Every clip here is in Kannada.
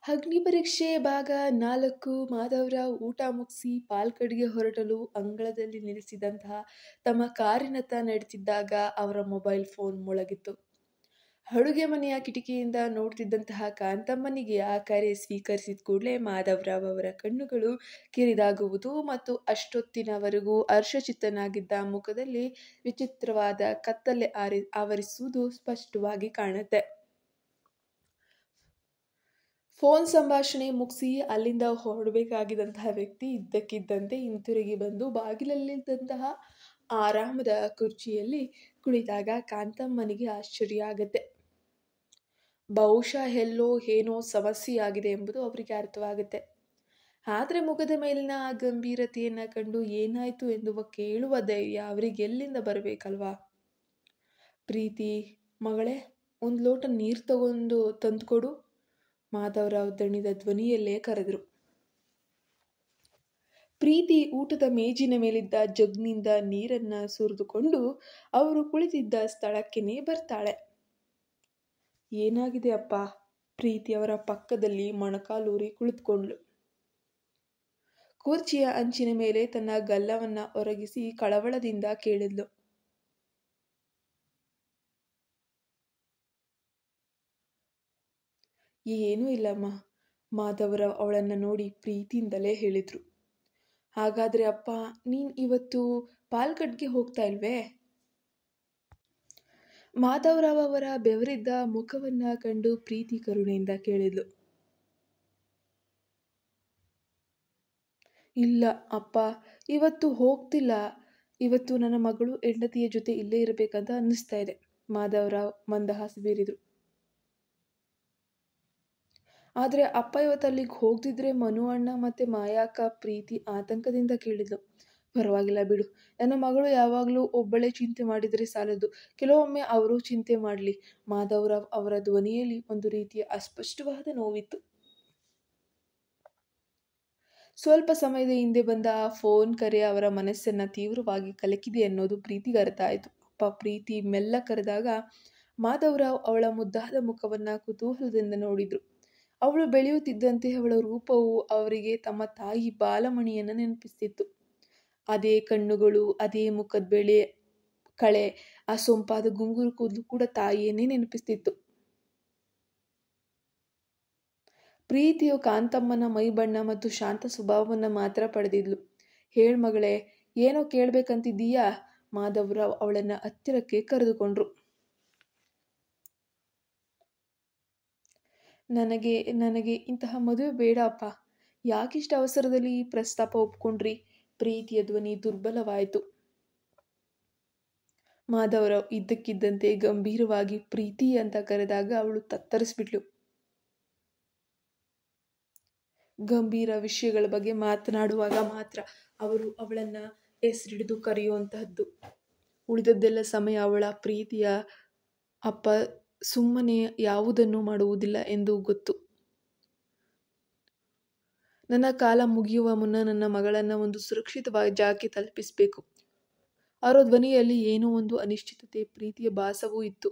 ಅಗ್ನಿ ಪರೀಕ್ಷೆ ಭಾಗ 4 ಮಾಧವರಾವ್ ಊಟ ಮುಗಿಸಿ ಪಾಲ್ಕಡ್ಗೆ ಹೊರಡಲು ಅಂಗಳದಲ್ಲಿ ನಿಲ್ಲಿಸಿದಂತಹ ತಮ್ಮ ಕಾರಿನತ್ತ ನಡೆದಿದ್ದಾಗ ಅವರ ಮೊಬೈಲ್ ಫೋನ್ ಮೊಳಗಿತ್ತು. ಅಡುಗೆ ಮನೆಯ ಕಿಟಕಿಯಿಂದ ನೋಡ್ತಿದ್ದಂತಹ ಕಾಂತಮ್ಮನಿಗೆ ಆ ಕರೆ ಸ್ವೀಕರಿಸಿದ ಕೂಡಲೇ ಮಾಧವರಾವ್ ಅವರ ಕಣ್ಣುಗಳು ಕಿರಿದಾಗುವುದು ಮತ್ತು ಅಷ್ಟೊತ್ತಿನವರೆಗೂ ಹರ್ಷಚಿತ್ತನಾಗಿದ್ದ ಮುಖದಲ್ಲಿ ವಿಚಿತ್ರವಾದ ಕತ್ತಲೆ ಆವರಿಸುವುದು ಸ್ಪಷ್ಟವಾಗಿ ಕಾಣುತ್ತೆ. ಫೋನ್ ಸಂಭಾಷಣೆ ಮುಗಿಸಿ ಅಲ್ಲಿಂದ ಹೊರಡಬೇಕಾಗಿದ್ದಂತಹ ವ್ಯಕ್ತಿ ಇದ್ದಕ್ಕಿದ್ದಂತೆ ಹಿಂತಿರುಗಿ ಬಂದು ಬಾಗಿಲಲ್ಲಿದ್ದಂತಹ ಆರಾಮದ ಕುರ್ಚಿಯಲ್ಲಿ ಕುಳಿತಾಗ ಕಾಂತಮ್ಮನಿಗೆ ಆಶ್ಚರ್ಯ ಆಗತ್ತೆ. ಬಹುಶಃ ಎಲ್ಲೋ ಏನೋ ಸಮಸ್ಯೆಯಾಗಿದೆ ಎಂಬುದು ಅವರಿಗೆ ಅರ್ಥವಾಗುತ್ತೆ. ಆದರೆ ಮುಖದ ಮೇಲಿನ ಆ ಗಂಭೀರತೆಯನ್ನು ಕಂಡು ಏನಾಯ್ತು ಎಂದು ಕೇಳುವ ಧೈರ್ಯ ಅವರಿಗೆ ಎಲ್ಲಿಂದ ಬರಬೇಕಲ್ವಾ? ಪ್ರೀತಿ ಮಗಳೇ, ಒಂದು ಲೋಟ ನೀರು ತಂದುಕೊಡು, ಮಾಧವರಾವ್ ದಣಿದ ಧ್ವನಿಯಲ್ಲೇ ಕರೆದರು. ಪ್ರೀತಿ ಊಟದ ಮೇಜಿನ ಮೇಲಿದ್ದ ಜಗ್ನಿಂದ ನೀರನ್ನ ಸುರಿದುಕೊಂಡು ಅವರು ಕುಳಿತಿದ್ದ ಸ್ಥಳಕ್ಕೇನೆ ಬರ್ತಾಳೆ. ಏನಾಗಿದೆ ಅಪ್ಪ? ಪ್ರೀತಿ ಅವರ ಪಕ್ಕದಲ್ಲಿ ಮೊಣಕಾಲೂರಿ ಕುಳಿತುಕೊಂಡ್ಳು. ಕುರ್ಚಿಯ ಅಂಚಿನ ಮೇಲೆ ತನ್ನ ಗಲ್ಲವನ್ನ ಒರಗಿಸಿ ಕಳವಳದಿಂದ ಕೇಳಿದ್ಲು. ಏನೂ ಇಲ್ಲಮ್ಮ, ಮಾಧವರಾವ್ ಅವಳನ್ನು ನೋಡಿ ಪ್ರೀತಿಯಿಂದಲೇ ಹೇಳಿದ್ರು. ಹಾಗಾದ್ರೆ ಅಪ್ಪ, ನೀನ್ ಇವತ್ತು ಪಾಲ್ಗಡ್ಗೆ ಹೋಗ್ತಾ ಇಲ್ವೇ? ಮಾಧವರಾವ್ ಅವರ ಬೆವರಿದ್ದ ಮುಖವನ್ನ ಕಂಡು ಪ್ರೀತಿ ಕರುಣೆಯಿಂದ ಕೇಳಿದ್ಲು. ಇಲ್ಲ ಅಪ್ಪ, ಇವತ್ತು ಹೋಗ್ತಿಲ್ಲ. ಇವತ್ತು ನನ್ನ ಮಗಳು ಹೆಂಡತಿಯ ಜೊತೆ ಇಲ್ಲೇ ಇರಬೇಕಂತ ಅನ್ನಿಸ್ತಾ ಇದೆ, ಮಾಧವರಾವ್ ಮಂದಹಾಸ ಬೀರಿದ್ರು. ಆದರೆ ಅಪ್ಪ ಇವತ್ತು ಅಲ್ಲಿಗೆ ಹೋಗ್ದಿದ್ರೆ ಮನು ಅಣ್ಣ ಮತ್ತೆ ಮಾಯಾಕ್ಕ, ಪ್ರೀತಿ ಆತಂಕದಿಂದ ಕೇಳಿದ್ಲು. ಪರವಾಗಿಲ್ಲ ಬಿಡು, ನನ್ನ ಮಗಳು ಯಾವಾಗಲೂ ಒಬ್ಬಳೇ ಚಿಂತೆ ಮಾಡಿದರೆ ಸಾಲದು, ಕೆಲವೊಮ್ಮೆ ಅವರು ಚಿಂತೆ ಮಾಡಲಿ. ಮಾಧವರಾವ್ ಅವರ ಧ್ವನಿಯಲ್ಲಿ ಒಂದು ರೀತಿಯ ಅಸ್ಪಷ್ಟವಾದ ನೋವಿತ್ತು. ಸ್ವಲ್ಪ ಸಮಯದ ಹಿಂದೆ ಬಂದ ಆ ಫೋನ್ ಕರೆ ಅವರ ಮನಸ್ಸನ್ನ ತೀವ್ರವಾಗಿ ಕಲಕಿದೆ ಅನ್ನೋದು ಪ್ರೀತಿಗೆ ಅರ್ಥ ಆಯಿತು. ಅಪ್ಪ, ಪ್ರೀತಿ ಮೆಲ್ಲ ಕರೆದಾಗ ಮಾಧವರಾವ್ ಅವಳ ಮುದ್ದಾದ ಮುಖವನ್ನ ಕುತೂಹಲದಿಂದ ನೋಡಿದ್ರು. ಅವಳು ಬೆಳೆಯುತ್ತಿದ್ದಂತೆ ಅವಳ ರೂಪವು ಅವರಿಗೆ ತಮ್ಮ ತಾಯಿ ಬಾಲಮಣಿಯನ್ನು ನೆನಪಿಸ್ತಿತ್ತು. ಅದೇ ಕಣ್ಣುಗಳು, ಅದೇ ಮುಖದ ಬೆಳೆ, ಕಳೆ, ಆ ಸೊಂಪಾದ ಗುಂಗುರು ಕೂದಲು ಕೂಡ ತಾಯಿಯನ್ನೇ ನೆನಪಿಸ್ತಿತ್ತು. ಪ್ರೀತಿಯು ಕಾಂತಮ್ಮನ ಮೈಬಣ್ಣ ಮತ್ತು ಶಾಂತ ಸ್ವಭಾವವನ್ನ ಮಾತ್ರ ಪಡೆದಿದ್ಲು. ಹೇಳ್ ಮಗಳೇ, ಏನೋ ಕೇಳ್ಬೇಕಂತಿದ್ದೀಯಾ? ಮಾಧವರಾವ್ ಅವಳನ್ನ ಹತ್ತಿರಕ್ಕೆ ಕರೆದುಕೊಂಡ್ರು. ನನಗೆ ಇಂತಹ ಮದುವೆ ಬೇಡ ಅಪ್ಪ. ಯಾಕಿಷ್ಟು ಅವಸರದಲ್ಲಿ ಈ ಪ್ರಸ್ತಾಪ ಒಪ್ಕೊಂಡ್ರಿ? ಪ್ರೀತಿಯ ಧ್ವನಿ ದುರ್ಬಲವಾಯಿತು. ಮಾಧವರಾವ್ ಇದ್ದಕ್ಕಿದ್ದಂತೆ ಗಂಭೀರವಾಗಿ ಪ್ರೀತಿ ಅಂತ ಕರೆದಾಗ ಅವಳು ತತ್ತರಿಸ್ಬಿಟ್ಲು. ಗಂಭೀರ ವಿಷಯಗಳ ಬಗ್ಗೆ ಮಾತನಾಡುವಾಗ ಮಾತ್ರ ಅವರು ಅವಳನ್ನ ಹೆಸರಿಡಿದು ಕರೆಯುವಂತಹದ್ದು. ಉಳಿದದ್ದೆಲ್ಲ ಸಮಯ ಅವಳ ಪ್ರೀತಿಯ ಅಪ್ಪ ಸುಮ್ಮನೆ ಯಾವುದನ್ನು ಮಾಡುವುದಿಲ್ಲ ಎಂದು ಗೊತ್ತು. ನನ್ನ ಕಾಲ ಮುಗಿಯುವ ಮುನ್ನ ನನ್ನ ಮಗಳನ್ನ ಒಂದು ಸುರಕ್ಷಿತವಾದ ಜಾಗಕ್ಕೆ ತಲುಪಿಸಬೇಕು. ಅವರ ಧ್ವನಿಯಲ್ಲಿ ಏನೋ ಒಂದು ಅನಿಶ್ಚಿತತೆ, ಪ್ರೀತಿಯ ಭಾಸವೂ ಇತ್ತು.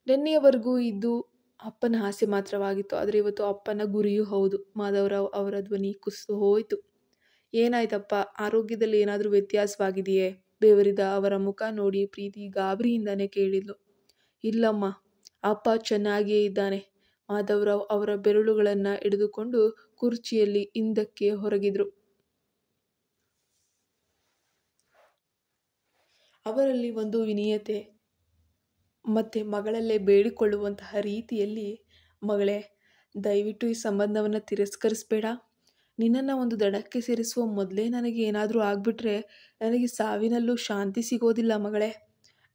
ನಿನ್ನೆಯವರೆಗೂ ಇದ್ದು ಅಪ್ಪನ ಆಸೆ ಮಾತ್ರವಾಗಿತ್ತು, ಆದರೆ ಇವತ್ತು ಅಪ್ಪನ ಗುರಿಯೂ ಹೌದು. ಮಾಧವರಾವ್ ಅವರ ಧ್ವನಿ ಕುಸಿದು ಹೋಯಿತು. ಏನಾಯ್ತಪ್ಪ? ಆರೋಗ್ಯದಲ್ಲಿ ಏನಾದರೂ ವ್ಯತ್ಯಾಸವಾಗಿದೆಯೇ? ಬೆವರಿದ ಅವರ ಮುಖ ನೋಡಿ ಪ್ರೀತಿ ಗಾಬರಿಯಿಂದಾನೇ ಕೇಳಿದ್ಲು. ಇಲ್ಲಮ್ಮ, ಅಪ್ಪ ಚೆನ್ನಾಗಿಯೇ ಇದ್ದಾನೆ. ಮಾಧವರಾವ್ ಅವರ ಬೆರಳುಗಳನ್ನ ಹಿಡಿದುಕೊಂಡು ಕುರ್ಚಿಯಲ್ಲಿ ಹಿಂದಕ್ಕೆ ಹೊರಗಿದ್ರು. ಅವರಲ್ಲಿ ಒಂದು ವಿನಯತೆ ಮತ್ತೆ ಮಗಳಲ್ಲೇ ಬೇಡಿಕೊಳ್ಳುವಂತಹ ರೀತಿಯಲ್ಲಿ, ಮಗಳೇ, ದಯವಿಟ್ಟು ಈ ಸಂಬಂಧವನ್ನು ತಿರಸ್ಕರಿಸಬೇಡ. ನಿನ್ನನ್ನು ಒಂದು ದಡಕ್ಕೆ ಸೇರಿಸುವ ಮೊದಲೇ ನನಗೆ ಏನಾದರೂ ಆಗ್ಬಿಟ್ರೆ ನನಗೆ ಸಾವಿನಲ್ಲೂ ಶಾಂತಿ ಸಿಗೋದಿಲ್ಲ ಮಗಳೇ.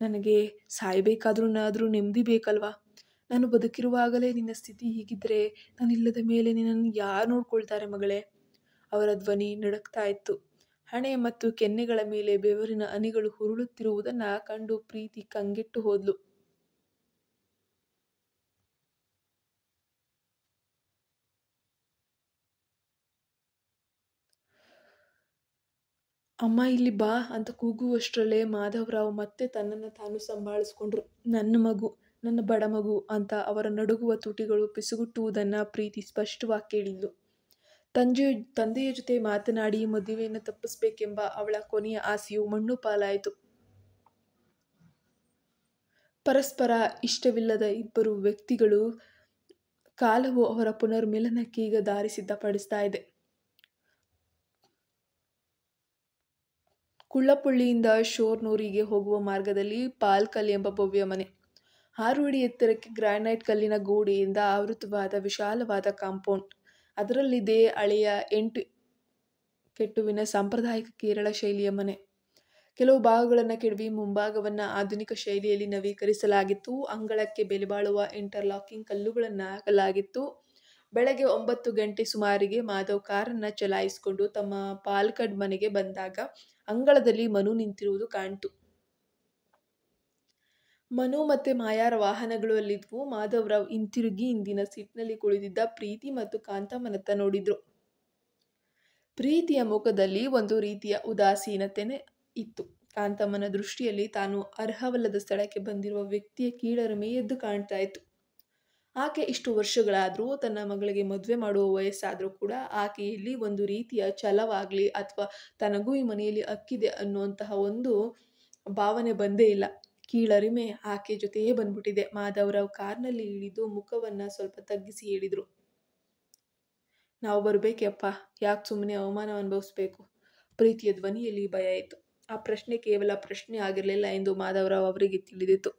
ನನಗೆ ಸಾಯಬೇಕಾದ್ರೂ ನೆಮ್ಮದಿ ಬೇಕಲ್ವಾ? ನಾನು ಬದುಕಿರುವಾಗಲೇ ನಿನ್ನ ಸ್ಥಿತಿ ಹೀಗಿದ್ರೆ ನಾನಿಲ್ಲದ ಮೇಲೆ ನಿನ್ನನ್ನು ಯಾರು ನೋಡ್ಕೊಳ್ತಾರೆ ಮಗಳೇ? ಅವರ ಧ್ವನಿ ನಡುಗ್ತಾ ಇತ್ತು. ಹಣೆ ಮತ್ತು ಕೆನ್ನೆಗಳ ಮೇಲೆ ಬೆವರಿನ ಹನಿಗಳು ಹುರುಳುತ್ತಿರುವುದನ್ನು ಕಂಡು ಪ್ರೀತಿ ಕಂಗೆಟ್ಟು ಹೋದ್ಲು. ಅಮ್ಮ ಇಲ್ಲಿ ಬಾ ಅಂತ ಕೂಗುವಷ್ಟರಲ್ಲೇ ಮಾಧವರಾವ್ ಮತ್ತೆ ತನ್ನನ್ನು ತಾನು ಸಂಭಾಳಿಸ್ಕೊಂಡ್ರು. ನನ್ನ ಮಗು, ನನ್ನ ಬಡ ಮಗು ಅಂತ ಅವರ ನಡುಗುವ ತುಟಿಗಳು ಪಿಸುಗುಟ್ಟುವುದನ್ನು ಪ್ರೀತಿ ಸ್ಪಷ್ಟವಾಗಿ ಕೇಳಿದ್ಲು. ತಂದೆಯ ಜೊತೆ ಮಾತನಾಡಿ ಮದುವೆಯನ್ನು ತಪ್ಪಿಸಬೇಕೆಂಬ ಅವಳ ಕೊನೆಯ ಆಸೆಯು ಮಣ್ಣು ಪಾಲಾಯಿತು. ಪರಸ್ಪರ ಇಷ್ಟವಿಲ್ಲದ ಇಬ್ಬರು ವ್ಯಕ್ತಿಗಳು ಕಾಲವು ಅವರ ಪುನರ್ಮಿಲನಕ್ಕೆ ಈಗ ದಾರಿ ಸಿದ್ಧಪಡಿಸ್ತಾ ಇದೆ. ಕುಳ್ಳಪುಳ್ಳಿಯಿಂದ ಶೋರ್ನೂರಿಗೆ ಹೋಗುವ ಮಾರ್ಗದಲ್ಲಿ ಪಾಲ್ಕಲ್ ಎಂಬ ಭವ್ಯ ಮನೆ. 6 ಅಡಿ ಎತ್ತರಕ್ಕೆ ಗ್ರಾನೈಟ್ ಕಲ್ಲಿನ ಗೋಡೆಯಿಂದ ಆವೃತವಾದ ವಿಶಾಲವಾದ ಕಾಂಪೌಂಡ್. ಅದರಲ್ಲಿದೆ ಹಳೆಯ 8 ಕೆಟ್ಟುವಿನ ಸಾಂಪ್ರದಾಯಿಕ ಕೇರಳ ಶೈಲಿಯ ಮನೆ. ಕೆಲವು ಭಾಗಗಳನ್ನು ಕೆಡವಿ ಮುಂಭಾಗವನ್ನು ಆಧುನಿಕ ಶೈಲಿಯಲ್ಲಿ ನವೀಕರಿಸಲಾಗಿತ್ತು. ಅಂಗಳಕ್ಕೆ ಬೆಲೆಬಾಳುವ ಇಂಟರ್ಲಾಕಿಂಗ್ ಕಲ್ಲುಗಳನ್ನು ಹಾಕಲಾಗಿತ್ತು. ಬೆಳಗ್ಗೆ 9 ಗಂಟೆ ಸುಮಾರಿಗೆ ಮಾಧವ್ ಕಾರನ್ನು ಚಲಾಯಿಸಿಕೊಂಡು ತಮ್ಮ ಪಾಲ್ಕಡ್ ಮನೆಗೆ ಬಂದಾಗ ಅಂಗಳದಲ್ಲಿ ಮನು ನಿಂತಿರುವುದು ಕಾಣಿತು. ಮನು ಮತ್ತೆ ಮಾಯಾರ ವಾಹನಗಳು ಅಲ್ಲಿದ್ವು. ಮಾಧವರಾವ್ ಹಿಂತಿರುಗಿ ಹಿಂದಿನ ಸೀಟ್ನಲ್ಲಿ ಕುಳಿತಿದ್ದ ಪ್ರೀತಿ ಮತ್ತು ಕಾಂತಮ್ಮನತ್ತ ನೋಡಿದ್ರು. ಪ್ರೀತಿಯ ಮುಖದಲ್ಲಿ ಒಂದು ರೀತಿಯ ಉದಾಸೀನತೆ ಇತ್ತು. ಕಾಂತಮ್ಮನ ದೃಷ್ಟಿಯಲ್ಲಿ ತಾನು ಅರ್ಹವಲ್ಲದ ಸ್ಥಳಕ್ಕೆ ಬಂದಿರುವ ವ್ಯಕ್ತಿಯ ಕೀಳರಿಮೆ ಎದ್ದು ಕಾಣ್ತಾ ಇತ್ತು. ಆಕೆ ಇಷ್ಟು ವರ್ಷಗಳಾದರೂ, ತನ್ನ ಮಗಳಿಗೆ ಮದುವೆ ಮಾಡುವ ವಯಸ್ಸಾದರೂ ಕೂಡ ಆಕೆಯಲ್ಲಿ ಒಂದು ರೀತಿಯ ಛಲವಾಗಲಿ ಅಥವಾ ತನಗೂ ಈ ಮನೆಯಲ್ಲಿ ಹಕ್ಕಿದೆ ಅನ್ನುವಂತಹ ಒಂದು ಭಾವನೆ ಬಂದೇ ಇಲ್ಲ. ಕೀಳರಿಮೆ ಆಕೆ ಜೊತೆಯೇ ಬಂದ್ಬಿಟ್ಟಿದೆ. ಮಾಧವರಾವ್ ಕಾರ್ನಲ್ಲಿ ಇಳಿದು ಮುಖವನ್ನು ಸ್ವಲ್ಪ ತಗ್ಗಿಸಿ ಹೇಳಿದ್ರು, ನಾವು ಬರಬೇಕೆ ಅಪ್ಪ, ಯಾಕೆ ಸುಮ್ಮನೆ ಅವಮಾನ ಅನುಭವಿಸ್ಬೇಕು? ಪ್ರೀತಿಯ ಧ್ವನಿಯಲ್ಲಿ ಭಯ ಇತ್ತು. ಆ ಪ್ರಶ್ನೆ ಕೇವಲ ಪ್ರಶ್ನೆ ಆಗಿರಲಿಲ್ಲ ಎಂದು ಮಾಧವರಾವ್ ಅವರಿಗೆ ತಿಳಿದಿತ್ತು.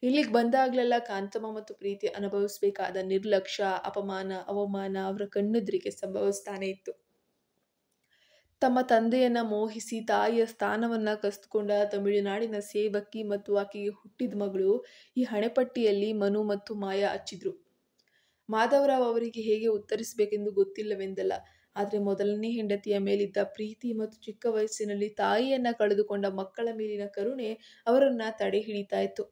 ಇಲ್ಲಿಗೆ ಬಂದಾಗಲೆಲ್ಲ ಕಾಂತಮ್ಮ ಮತ್ತು ಪ್ರೀತಿ ಅನುಭವಿಸಬೇಕಾದ ನಿರ್ಲಕ್ಷ್ಯ, ಅಪಮಾನ, ಅವಮಾನ ಅವರ ಕಣ್ಣೆದುರಿಗೆ ಸಂಭವಿಸ್ತಾನೆ ಇತ್ತು. ತಮ್ಮ ತಂದೆಯನ್ನ ಮೋಹಿಸಿ ತಾಯಿಯ ಸ್ಥಾನವನ್ನ ಕಸಿದುಕೊಂಡ ತಮಿಳುನಾಡಿನ ಸೇವಕಿ ಮತ್ತು ಆಕೆಗೆ ಹುಟ್ಟಿದ ಮಗಳು ಈ ಹಣೆಪಟ್ಟಿಯಲ್ಲಿ ಮನು ಮತ್ತು ಮಾಯಾ ಹಚ್ಚಿದ್ರು. ಮಾಧವರಾವ್ ಅವರಿಗೆ ಹೇಗೆ ಉತ್ತರಿಸಬೇಕೆಂದು ಗೊತ್ತಿಲ್ಲವೆಂದಲ್ಲ, ಆದರೆ ಮೊದಲನೇ ಹೆಂಡತಿಯ ಮೇಲಿದ್ದ ಪ್ರೀತಿ ಮತ್ತು ಚಿಕ್ಕ ವಯಸ್ಸಿನಲ್ಲಿ ತಾಯಿಯನ್ನ ಕಳೆದುಕೊಂಡ ಮಕ್ಕಳ ಮೇಲಿನ ಕರುಣೆ ಅವರನ್ನ ತಡೆ ಹಿಡಿತಾ ಇತ್ತು.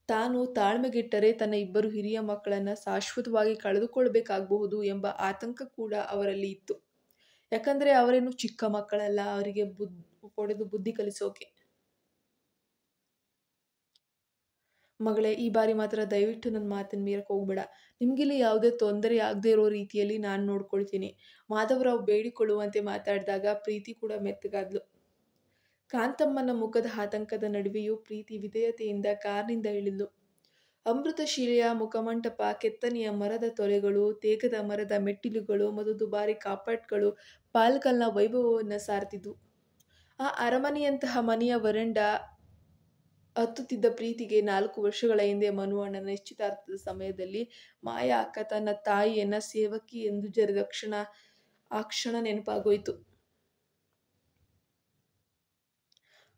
ತಾನು ತಾಳ್ಮೆಗೆಟ್ಟರೆ ತನ್ನ ಇಬ್ಬರು ಹಿರಿಯ ಮಕ್ಕಳನ್ನ ಶಾಶ್ವತವಾಗಿ ಕಳೆದುಕೊಳ್ಬೇಕಾಗಬಹುದು ಎಂಬ ಆತಂಕ ಕೂಡ ಅವರಲ್ಲಿ ಇತ್ತು. ಯಾಕಂದ್ರೆ ಅವರೇನು ಚಿಕ್ಕ ಮಕ್ಕಳಲ್ಲ, ಅವರಿಗೆ ಹೊಡೆದು ಬುದ್ಧಿ ಕಲಿಸೋಕೆ. ಮಗಳೇ, ಈ ಬಾರಿ ಮಾತ್ರ ದಯವಿಟ್ಟು ನನ್ನ ಮಾತಿನ ಮೀರಕ್ಕೆ ಹೋಗ್ಬೇಡ. ನಿಮ್ಗಿಲ್ಲಿ ಯಾವುದೇ ತೊಂದರೆ ಆಗದೆ ಇರೋ ರೀತಿಯಲ್ಲಿ ನಾನು ನೋಡ್ಕೊಳ್ತೀನಿ. ಮಾಧವರಾವ್ ಬೇಡಿಕೊಳ್ಳುವಂತೆ ಮಾತಾಡಿದಾಗ ಪ್ರೀತಿ ಕೂಡ ಮೆತ್ತಗಾದ್ಲು. ಕಾಂತಮ್ಮನ ಮುಖದ ಆತಂಕದ ನಡುವೆಯೂ ಪ್ರೀತಿ ವಿಧೇಯತೆಯಿಂದ ಕಾರ್ನಿಂದ ಇಳಿದ್ಲು. ಅಮೃತಶಿಲೆಯ ಮುಖಮಂಟಪ, ಕೆತ್ತನೆಯ ಮರದ ತೊಲೆಗಳು, ತೇಗದ ಮರದ ಮೆಟ್ಟಿಲುಗಳು ಮತ್ತು ದುಬಾರಿ ಕಾಪಟ್ಗಳು ಪಾಲ್ಕಲ್ನ ವೈಭವವನ್ನು ಸಾರ್ತಿದ್ವು. ಆ ಅರಮನೆಯಂತಹ ಮನೆಯ ವರಂಡಾ ಹತ್ತುತ್ತಿದ್ದ ಪ್ರೀತಿಗೆ 4 ವರ್ಷಗಳ ಹಿಂದೆ ಮನು ಅಣ್ಣನ ನಿಶ್ಚಿತಾರ್ಥದ ಸಮಯದಲ್ಲಿ ಮಾಯಾ ಅಕ್ಕ ತನ್ನ ತಾಯಿಯನ್ನ ಸೇವಕಿ ಎಂದು ಜರೆದ ಆ ಕ್ಷಣ ನೆನಪಾಗೋಯ್ತು.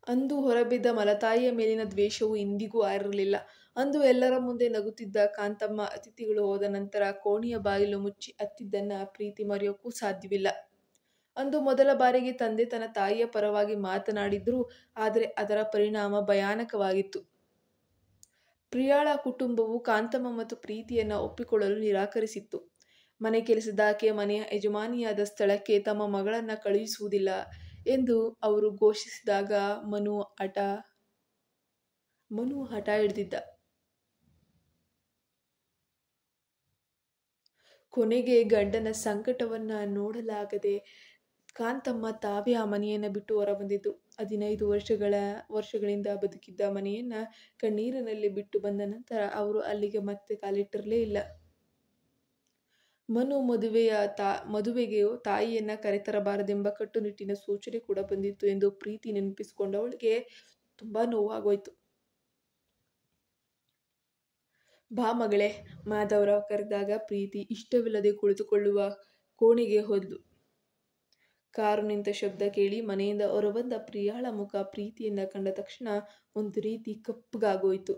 ಅಂದು ಹೊರಬಿದ್ದ ಮಲತಾಯಿಯ ಮೇಲಿನ ದ್ವೇಷವು ಇಂದಿಗೂ ಆರಿರಲಿಲ್ಲ. ಅಂದು ಎಲ್ಲರ ಮುಂದೆ ನಗುತ್ತಿದ್ದ ಕಾಂತಮ್ಮ ಅತಿಥಿಗಳು ಹೋದ ನಂತರ ಕೋಣೆಯ ಬಾಗಿಲು ಮುಚ್ಚಿ ಹತ್ತಿದ್ದನ್ನ ಪ್ರೀತಿ ಮರೆಯೋಕ್ಕೂ ಸಾಧ್ಯವಿಲ್ಲ. ಅಂದು ಮೊದಲ ಬಾರಿಗೆ ತಂದೆ ತನ್ನ ತಾಯಿಯ ಪರವಾಗಿ ಮಾತನಾಡಿದ್ರು, ಆದರೆ ಅದರ ಪರಿಣಾಮ ಭಯಾನಕವಾಗಿತ್ತು. ಪ್ರಿಯಾಳ ಕುಟುಂಬವು ಕಾಂತಮ್ಮ ಮತ್ತು ಪ್ರೀತಿಯನ್ನ ಒಪ್ಪಿಕೊಳ್ಳಲು ನಿರಾಕರಿಸಿತ್ತು. ಮನೆ ಕೆಲಸದಾಕೆ ಮನೆಯ ಯಜಮಾನಿಯಾದ ಸ್ಥಳಕ್ಕೆ ತಮ್ಮ ಮಗಳನ್ನ ಕಳುಹಿಸುವುದಿಲ್ಲ ಎಂದು ಅವರು ಘೋಷಿಸಿದಾಗ ಮನು ಹಠ ಹಿಡಿದಿದ್ದ. ಕೊನೆಗೆ ಗಂಡನ ಸಂಕಟವನ್ನ ನೋಡಲಾಗದೆ ಕಾಂತಮ್ಮ ತಾವೇ ಆ ಮನೆಯನ್ನ ಬಿಟ್ಟು ಹೊರಬಂದಿದ್ದು. 15 ವರ್ಷಗಳಿಂದ ಬದುಕಿದ್ದ ಮನೆಯನ್ನ ಕಣ್ಣೀರಿನಲ್ಲಿ ಬಿಟ್ಟು ಬಂದ ನಂತರ ಅವರು ಅಲ್ಲಿಗೆ ಮತ್ತೆ ಕಾಲಿಟ್ಟಿರಲೇ ಇಲ್ಲ. ಮನು ಮದುವೆಗೆ ತಾಯಿಯನ್ನ ಕರೆತರಬಾರದೆಂಬ ಕಟ್ಟುನಿಟ್ಟಿನ ಸೂಚನೆ ಕೂಡ ಬಂದಿತ್ತು ಎಂದು ಪ್ರೀತಿ ನೆನಪಿಸಿಕೊಂಡವಳಿಗೆ ತುಂಬಾ ನೋವಾಗೋಯ್ತು. ಬಾ ಮಗಳೇ, ಮಾಧವರಾವ್ ಕರೆದಾಗ ಪ್ರೀತಿ ಇಷ್ಟವಿಲ್ಲದೆ ಕುಳಿತುಕೊಳ್ಳುವ ಕೋಣೆಗೆ ಹೋದ್ಲು. ಕಾರು ನಿಂತ ಶಬ್ದ ಕೇಳಿ ಮನೆಯಿಂದ ಹೊರಬಂದ ಪ್ರಿಯಾಳ ಮುಖ ಪ್ರೀತಿಯನ್ನ ಕಂಡ ತಕ್ಷಣ ಒಂದು ರೀತಿ ಕಪ್ಪಗಾಗೋಯ್ತು.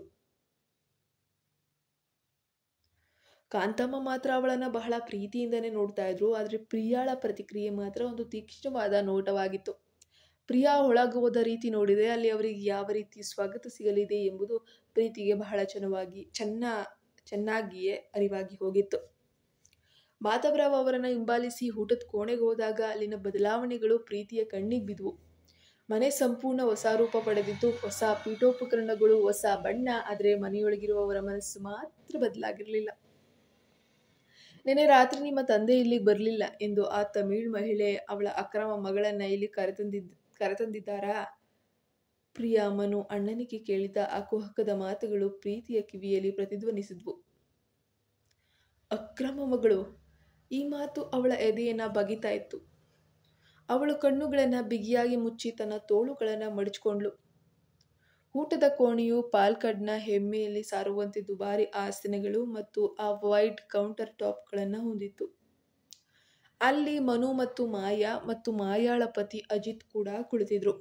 ಕಾಂತಮ್ಮ ಮಾತ್ರ ಅವಳನ್ನ ಬಹಳ ಪ್ರೀತಿಯಿಂದನೇ ನೋಡ್ತಾ ಇದ್ರು. ಆದ್ರೆ ಪ್ರಿಯಾಳ ಪ್ರತಿಕ್ರಿಯೆ ಮಾತ್ರ ಒಂದು ತೀಕ್ಷ್ಣವಾದ ನೋಟವಾಗಿತ್ತು. ಪ್ರಿಯಾ ಒಳಗೋದ ರೀತಿ ನೋಡಿದರೆ ಅಲ್ಲಿ ಅವರಿಗೆ ಯಾವ ರೀತಿ ಸ್ವಾಗತ ಸಿಗಲಿದೆ ಎಂಬುದು ಪ್ರೀತಿಗೆ ಬಹಳ ಚೆನ್ನಾಗಿಯೇ ಅರಿವಾಗಿ ಹೋಗಿತ್ತು. ಮಾಧವರಾವ್ ಅವರನ್ನ ಹಿಂಬಾಲಿಸಿ ಊಟದ ಕೋಣೆಗೆ ಹೋದಾಗ ಅಲ್ಲಿನ ಬದಲಾವಣೆಗಳು ಪ್ರೀತಿಯ ಕಣ್ಣಿಗೆ ಬಿದ್ವು. ಮನೆ ಸಂಪೂರ್ಣ ಹೊಸ ರೂಪ ಪಡೆದಿತ್ತು. ಹೊಸ ಪೀಠೋಪಕರಣಗಳು, ಹೊಸ ಬಣ್ಣ. ಆದರೆ ಮನೆಯೊಳಗಿರುವವರ ಮನಸ್ಸು ಮಾತ್ರ ಬದಲಾಗಿರಲಿಲ್ಲ. ನೆನ್ನೆ ರಾತ್ರಿ ನಿಮ್ಮ ತಂದೆ ಇಲ್ಲಿಗೆ ಬರಲಿಲ್ಲ ಎಂದು ಆ ತಮಿಳು ಮಹಿಳೆ ಅವಳ ಅಕ್ರಮ ಮಗಳನ್ನ ಇಲ್ಲಿ ಕರೆತಂದಿದ್ದಾರಾ? ಪ್ರಿಯಾ ಮನು ಅಣ್ಣನಿಗೆ ಕೇಳಿದ ಆ ಕುಹಕದ ಮಾತುಗಳು ಪ್ರೀತಿಯ ಕಿವಿಯಲ್ಲಿ ಪ್ರತಿಧ್ವನಿಸಿದ್ವು. ಅಕ್ರಮ ಮಗಳು? ಈ ಮಾತು ಅವಳ ಎದೆಯನ್ನ ಬಗಿತಾ ಇತ್ತು. ಅವಳು ಕಣ್ಣುಗಳನ್ನ ಬಿಗಿಯಾಗಿ ಮುಚ್ಚಿ ತನ್ನ ತೋಳುಗಳನ್ನ ಮಡಚಿಕೊಂಡ್ಳು. ಊಟದ ಕೋಣೆಯು ಪಾಲ್ಕಡ್ನ ಹೆಮ್ಮೆಯಲ್ಲಿ ಸಾರುವಂತೆ ದುಬಾರಿ ಆಸನಗಳು ಮತ್ತು ಆ ವೈಡ್ ಕೌಂಟರ್ ಟಾಪ್ಗಳನ್ನು ಹೊಂದಿತ್ತು. ಅಲ್ಲಿ ಮನು ಮತ್ತು ಮಾಯಾ ಮತ್ತು ಮಾಯಾಳ ಪತಿ ಅಜಿತ್ ಕೂಡ ಕುಳಿತಿದ್ರು.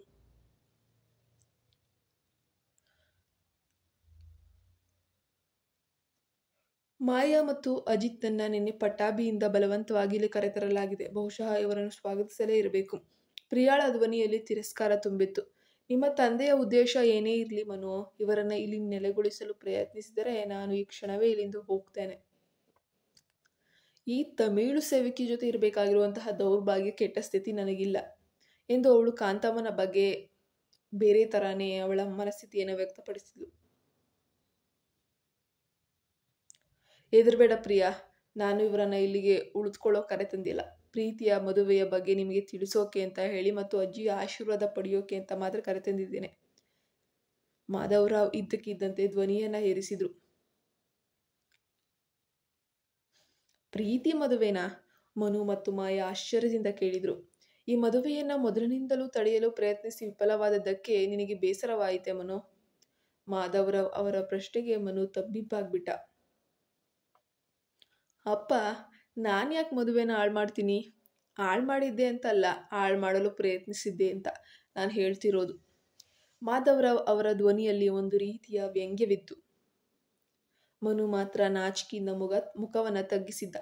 ಮಾಯಾ ಮತ್ತು ಅಜಿತ್ನನ್ನ ನಿನ್ನೆ ಪಟ್ಟಾಭಿಯಿಂದ ಬಲವಂತವಾಗಿ ಇಲ್ಲಿ ಕರೆತರಲಾಗಿದೆ. ಬಹುಶಃ ಇವರನ್ನು ಸ್ವಾಗತಿಸಲೇ ಇರಬೇಕು. ಪ್ರಿಯಾಳ ಧ್ವನಿಯಲ್ಲಿ ತಿರಸ್ಕಾರ ತುಂಬಿತ್ತು. ನಿಮ್ಮ ತಂದೆಯ ಉದ್ದೇಶ ಏನೇ ಇರಲಿ ಮನು, ಇವರನ್ನ ಇಲ್ಲಿ ನೆಲೆಗೊಳಿಸಲು ಪ್ರಯತ್ನಿಸಿದರೆ ನಾನು ಈ ಕ್ಷಣವೇ ಇಲ್ಲಿಂದ ಹೋಗ್ತೇನೆ. ಈ ತಮಿಳು ಸೇವಕಿ ಜೊತೆ ಇರಬೇಕಾಗಿರುವಂತಹ ದೌರ್ಭಾಗ್ಯ ಕೆಟ್ಟ ಸ್ಥಿತಿ ನನಗಿಲ್ಲ ಎಂದು ಅವಳು ಕಾಂತಮ್ಮನ ಬಗ್ಗೆ ಬೇರೆ ತರಾನೇ ಅವಳ ಮನಸ್ಥಿತಿಯನ್ನು ವ್ಯಕ್ತಪಡಿಸಿದ್ಲು. ಹೆದರ್ಬೇಡ ಪ್ರಿಯಾ, ನಾನು ಇವರನ್ನ ಇಲ್ಲಿಗೆ ಉಳಿದುಕೊಳ್ಳೋ ಕರೆ ತಂದಿಲ್ಲ. ಪ್ರೀತಿಯ ಮದುವೆಯ ಬಗ್ಗೆ ನಿಮಗೆ ತಿಳಿಸೋಕೆ ಅಂತ ಹೇಳಿ ಮತ್ತು ಅಜ್ಜಿಯ ಆಶೀರ್ವಾದ ಪಡೆಯೋಕೆ ಅಂತ ಮಾತ್ರ ಕರೆ ತಂದಿದ್ದೇನೆ. ಮಾಧವರಾವ್ ಇದ್ದಕ್ಕಿದ್ದಂತೆ ಧ್ವನಿಯನ್ನ ಏರಿಸಿದ್ರು. ಪ್ರೀತಿ ಮದುವೆನಾ? ಮನು ಮತ್ತು ಮಾಯಾ ಆಶ್ಚರ್ಯದಿಂದ ಕೇಳಿದ್ರು. ಈ ಮದುವೆಯನ್ನ ಮೊದಲಿನಿಂದಲೂ ತಡೆಯಲು ಪ್ರಯತ್ನಿಸಿ ವಿಫಲವಾದದ್ದಕ್ಕೆ ನಿನಗೆ ಬೇಸರವಾಯಿತೆ ಮನು? ಮಾಧವರಾವ್ ಅವರ ಪ್ರಶ್ನೆಗೆ ಮನು ತಬ್ಬಿಬ್ಬಾಗ್ಬಿಟ್ಟ. ಅಪ್ಪ, ನಾನು ಯಾಕೆ ಮದುವೆನ ಹಾಳು ಮಾಡ್ತೀನಿ? ಹಾಳು ಮಾಡಿದ್ದೆ ಅಂತಲ್ಲ, ಹಾಳು ಮಾಡಲು ಪ್ರಯತ್ನಿಸಿದ್ದೆ ಅಂತ ನಾನು ಹೇಳ್ತಿರೋದು. ಮಾಧವರಾವ್ ಅವರ ಧ್ವನಿಯಲ್ಲಿ ಒಂದು ರೀತಿಯ ವ್ಯಂಗ್ಯವಿತ್ತು. ಮನು ಮಾತ್ರ ನಾಚಿಕೆಯಿಂದ ಮುಖವನ್ನ ತಗ್ಗಿಸಿದ್ದ.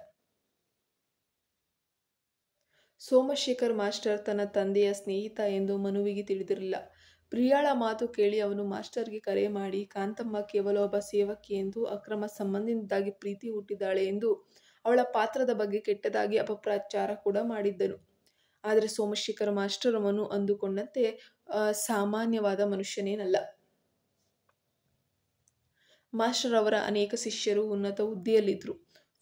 ಸೋಮಶೇಖರ್ ಮಾಸ್ಟರ್ ತನ್ನ ತಂದೆಯ ಸ್ನೇಹಿತ ಎಂದು ಮನುವಿಗೆ ತಿಳಿದಿರಲಿಲ್ಲ. ಪ್ರಿಯಾಳ ಮಾತು ಕೇಳಿ ಅವನು ಮಾಸ್ಟರ್ಗೆ ಕರೆ ಮಾಡಿ ಕಾಂತಮ್ಮ ಕೇವಲ ಒಬ್ಬ ಸೇವಕಿ ಎಂದು, ಅಕ್ರಮ ಸಂಬಂಧದಿಂದಾಗಿ ಪ್ರೀತಿ ಹುಟ್ಟಿದ್ದಾಳೆ ಎಂದು, ಅವಳ ಪಾತ್ರದ ಬಗ್ಗೆ ಕೆಟ್ಟದಾಗಿ ಅಪಪ್ರಚಾರ ಕೂಡ ಮಾಡಿದ್ದನು. ಆದರೆ ಸೋಮಶೇಖರ್ ಮಾಸ್ಟರ್ ಮನು ಅಂದುಕೊಂಡಂತೆ ಸಾಮಾನ್ಯವಾದ ಮನುಷ್ಯನೇನಲ್ಲ. ಮಾಸ್ಟರ್ ಅವರ ಅನೇಕ ಶಿಷ್ಯರು ಉನ್ನತ ಹುದ್ದೆಯಲ್ಲಿದ್ರು.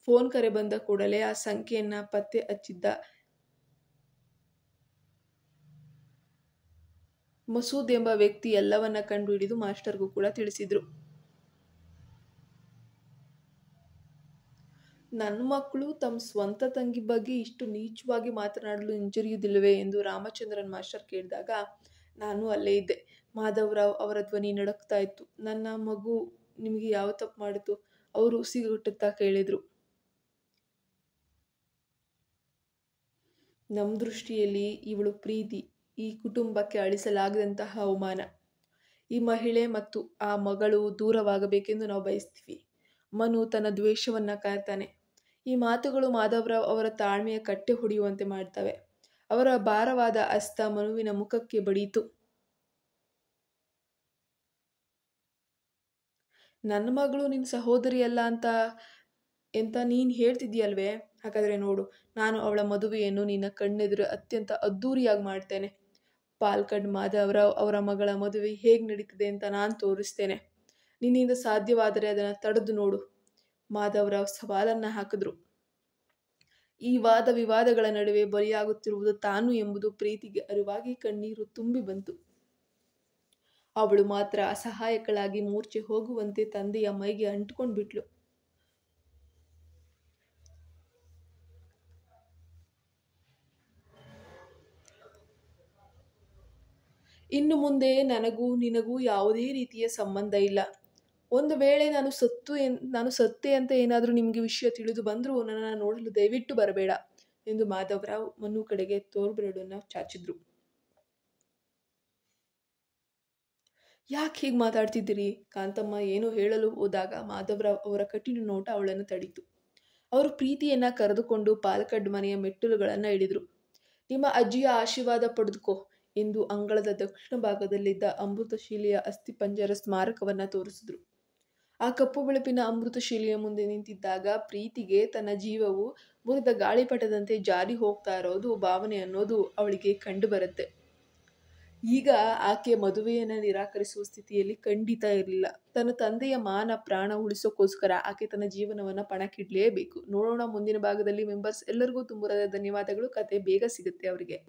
ಫೋನ್ ಕರೆ ಬಂದ ಕೂಡಲೇ ಆ ಸಂಖ್ಯೆಯನ್ನ ಪತ್ತೆ ಹಚ್ಚಿದ್ದ ಮಸೂದ್ ಎಂಬ ವ್ಯಕ್ತಿ ಎಲ್ಲವನ್ನ ಕಂಡು ಹಿಡಿದು ಮಾಸ್ಟರ್ಗೂ ಕೂಡ ತಿಳಿಸಿದ್ರು. ನನ್ನ ಮಕ್ಕಳು ತಮ್ಮ ಸ್ವಂತ ತಂಗಿ ಬಗ್ಗೆ ಇಷ್ಟು ನೀಚವಾಗಿ ಮಾತನಾಡಲು ಹಿಂಜರಿಯುವುದಿಲ್ಲವೇ ಎಂದು ರಾಮಚಂದ್ರನ್ ಮಾಸ್ಟರ್ ಕೇಳಿದಾಗ ನಾನು ಅಲ್ಲೇ ಇದ್ದೆ. ಮಾಧವರಾವ್ ಅವರ ಧ್ವನಿ ನಡುಕ್ತಾ ಇತ್ತು. ನನ್ನ ಮಗು ನಿಮಗೆ ಯಾವ ತಪ್ಪು ಮಾಡಿತು? ಅವರು ಉಸಿಗುಟ್ಟುತ್ತಾ ಕೇಳಿದ್ರು. ನಮ್ಮ ದೃಷ್ಟಿಯಲ್ಲಿ ಇವಳು ಪ್ರೀತಿ ಈ ಕುಟುಂಬಕ್ಕೆ ಅಳಿಸಲಾಗದಂತಹ ಅವಮಾನ. ಈ ಮಹಿಳೆ ಮತ್ತು ಆ ಮಗಳು ದೂರವಾಗಬೇಕೆಂದು ನಾವು ಬಯಸ್ತೀವಿ. ಮನು ತನ್ನ ದ್ವೇಷವನ್ನ ಕಾಯ್ತಾನೆ. ಈ ಮಾತುಗಳು ಮಾಧವರಾವ್ ಅವರ ತಾಳ್ಮೆಯ ಕಟ್ಟೆ ಹೊಡೆಯುವಂತೆ ಮಾಡ್ತವೆ. ಅವರ ಭಾರವಾದ ಹಸ್ತ ಮನುವಿನ ಮುಖಕ್ಕೆ ಬಡೀತು. ನನ್ನ ಮಗಳು ನಿನ್ನ ಸಹೋದರಿ ಅಲ್ಲ ಅಂತ ನೀನು ಹೇಳ್ತಿದ್ದೀಯಲ್ವೇ? ಹಾಗಾದರೆ ನೋಡು, ನಾನು ಅವಳ ಮದುವೆಯನ್ನು ನಿನ್ನ ಕಣ್ಣೆದುರು ಅತ್ಯಂತ ಅದ್ಧೂರಿಯಾಗಿ ಮಾಡ್ತೇನೆ. ಪಾಲ್ಕಡ್ ಮಾಧವರಾವ್ ಅವರ ಮಗಳ ಮದುವೆ ಹೇಗೆ ನಡೀತದೆ ಅಂತ ನಾನು ತೋರಿಸ್ತೇನೆ. ನಿನ್ನಿಂದ ಸಾಧ್ಯವಾದರೆ ಅದನ್ನು ತಡೆದು ನೋಡು. ಮಾಧವರಾವ್ ಸವಾಲನ್ನ ಹಾಕಿದ್ರು. ಈ ವಾದ ವಿವಾದಗಳ ನಡುವೆ ಬಲಿಯಾಗುತ್ತಿರುವುದು ತಾನು ಎಂಬುದು ಪ್ರೀತಿಗೆ ಅರಿವಾಗಿ ಕಣ್ಣೀರು ತುಂಬಿ ಬಂತು. ಅವಳು ಮಾತ್ರ ಅಸಹಾಯಕಳಾಗಿ ಮೂರ್ಛೆ ಹೋಗುವಂತೆ ತಂದೆಯ ಮೈಗೆ ಅಂಟಿಕೊಂಡು ಬಿಟ್ಲು. ಇನ್ನು ಮುಂದೆ ನನಗೂ ನಿನಗೂ ಯಾವುದೇ ರೀತಿಯ ಸಂಬಂಧ ಇಲ್ಲ. ಒಂದು ವೇಳೆ ನಾನು ಸತ್ತೆ ಅಂತ ಏನಾದರೂ ನಿಮಗೆ ವಿಷಯ ತಿಳಿದು ಬಂದರೂ ನನ್ನನ್ನು ನೋಡಲು ದಯವಿಟ್ಟು ಬರಬೇಡ ಎಂದು ಮಾಧವರಾವ್ ಮನು ಕಡೆಗೆ ತೋರ್ಬೆರಳನ್ನು ಚಾಚಿದ್ರು. ಯಾಕೆ ಹೀಗೆ ಮಾತಾಡ್ತಿದ್ದೀರಿ? ಕಾಂತಮ್ಮ ಏನೋ ಹೇಳಲು ಹೋದಾಗ ಮಾಧವರಾವ್ ಅವರ ಕಠಿಣ ನೋಟ ಅವಳನ್ನು ತಡೀತು. ಅವರು ಪ್ರೀತಿಯನ್ನ ಕರೆದುಕೊಂಡು ಪಾಲ್ಕಡ್ ಮನೆಯ ಮೆಟ್ಟಿಲುಗಳನ್ನು ಇಳಿದ್ರು. ನಿಮ್ಮ ಅಜ್ಜಿಯ ಆಶೀರ್ವಾದ ಪಡೆದುಕೋ ಎಂದು ಅಂಗಳದ ದಕ್ಷಿಣ ಭಾಗದಲ್ಲಿದ್ದ ಅಮೃತಶಿಲೆಯ ಅಸ್ಥಿಪಂಜರ ಸ್ಮಾರಕವನ್ನ ತೋರಿಸಿದ್ರು. ಆ ಕಪ್ಪು ಬೆಳಪಿನ ಅಮೃತಶಿಲೆಯ ಮುಂದೆ ನಿಂತಿದ್ದಾಗ ಪ್ರೀತಿಗೆ ತನ್ನ ಜೀವವು ಮುರಿದ ಗಾಳಿಪಟದಂತೆ ಜಾರಿ ಹೋಗ್ತಾ ಇರೋದು ಭಾವನೆ ಅನ್ನೋದು ಅವಳಿಗೆ ಕಂಡು ಬರುತ್ತೆ. ಈಗ ಆಕೆ ಮದುವೆಯನ್ನು ನಿರಾಕರಿಸುವ ಸ್ಥಿತಿಯಲ್ಲಿ ಖಂಡಿತ ಇರಲಿಲ್ಲ. ತನ್ನ ತಂದೆಯ ಮಾನ ಪ್ರಾಣ ಉಳಿಸೋಕ್ಕೋಸ್ಕರ ಆಕೆ ತನ್ನ ಜೀವನವನ್ನು ಪಣಕ್ಕಿಡಲೇಬೇಕು. ನೋಡೋಣ ಮುಂದಿನ ಭಾಗದಲ್ಲಿ ಮೆಂಬರ್ಸ್. ಎಲ್ಲರಿಗೂ ತುಂಬು ಧನ್ಯವಾದಗಳು. ಕತೆ ಬೇಗ ಸಿಗುತ್ತೆ ಅವರಿಗೆ.